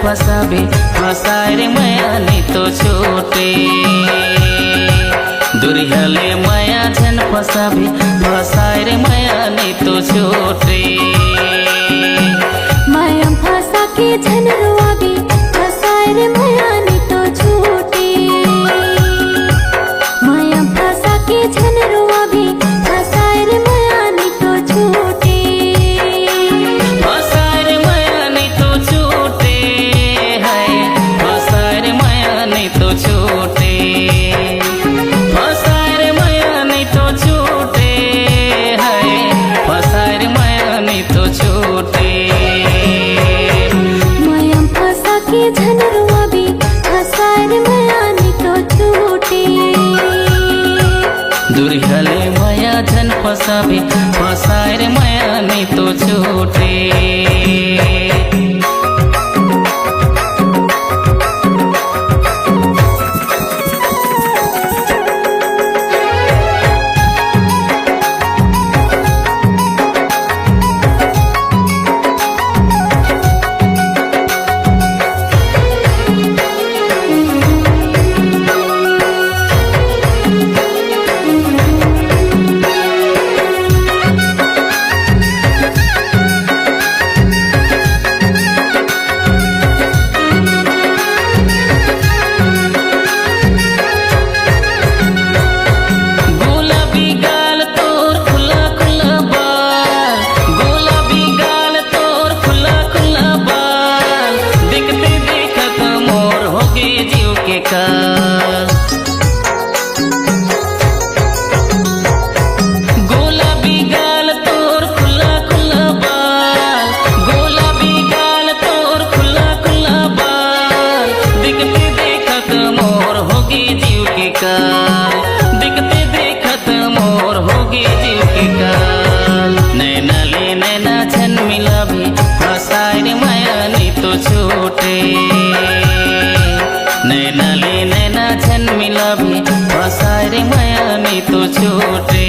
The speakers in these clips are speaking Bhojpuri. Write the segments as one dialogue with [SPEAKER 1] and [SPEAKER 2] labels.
[SPEAKER 1] फसावे फसाए रे माया नहीं तो छूटे। दुरिहले माया झन फसावे फसाए रे माया नहीं तो छूटे।
[SPEAKER 2] माया फसा के झन रोआवे फसाए रे माया नहीं तो छूटे। माया फसा के झन रोआवे फसाए रे माया नहीं तो छूटे।
[SPEAKER 1] फसाए रे माया नहीं तो छूटे है फसाए रे माया नहीं तो छूटे। फसाए रे माया नहीं तो छूटे है फसाए रे माया नहीं तो छूटे।
[SPEAKER 2] माया फसा के झन रोआवे फसाए रे माया नहीं तो छूटे।
[SPEAKER 1] दुरिहले माया झन फसावे फसाए रे माया नहीं तो छूटे। गुलाबी गाल तोर खुला खुला बाल गुलाबी गाल तोर खुला खुला बाल दिखते देखत मोर होगी जीव के काल। दिखते देखत मोर होगी जीव के काल। नैना ले नैना झन मिलावे फसाए रे माया नहीं तो छूटे। नैना ले नैना झन मिलावे फसाए रे माया नहीं तो छूटे।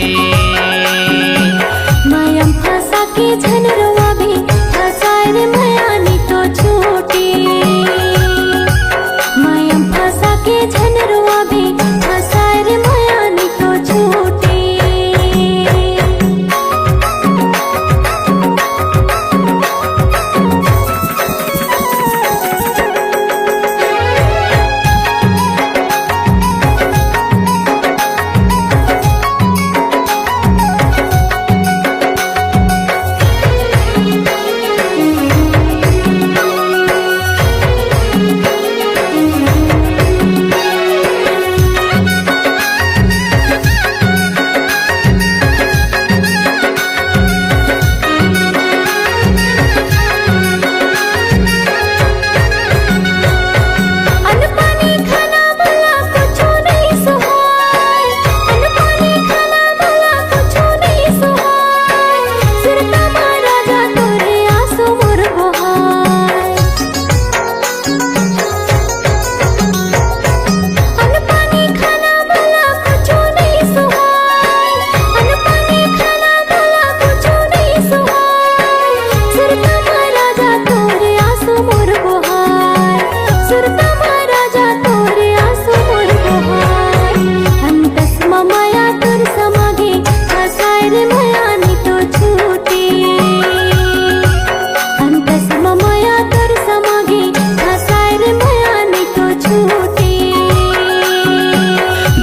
[SPEAKER 2] माया फसा के झन रोआवे फसाए रे माया नहीं तो छूटे। माया फसा के झन रोआवे फसाए रे माया नहीं तो छूटे।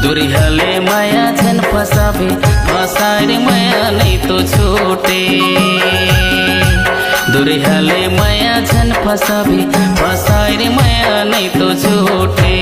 [SPEAKER 1] दुरिहले माया झन फसावे फसाए रे माया नहीं तो छूटे। दुरिहले माया झन फसावे फसाए रे माया नहीं तो छूटे।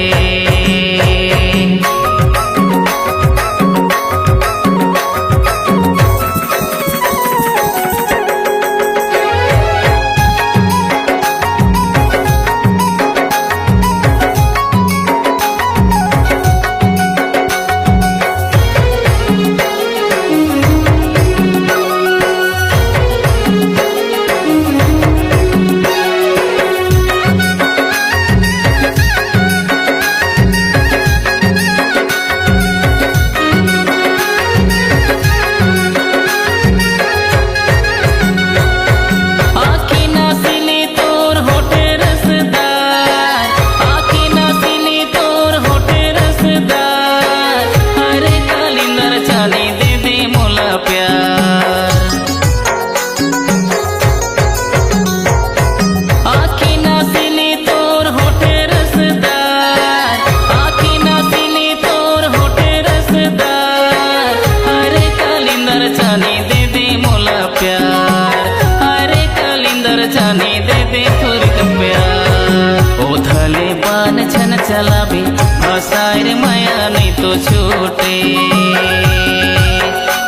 [SPEAKER 1] चलाबे फसाए रे माया नहीं तो छूटे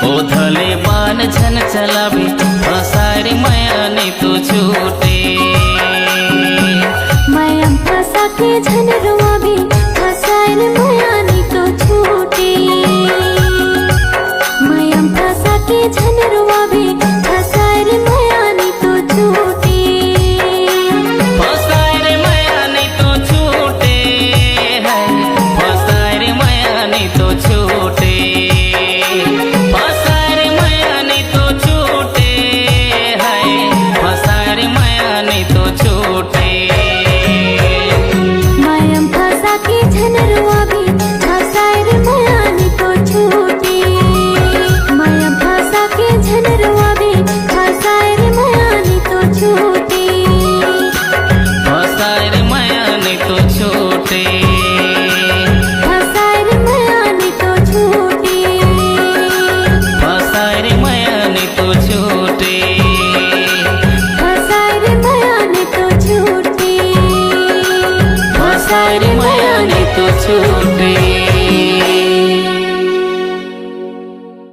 [SPEAKER 1] ओ धले बान झन चलाबे फसाए रे माया नहीं तो छूटे
[SPEAKER 2] माया फंसा के झन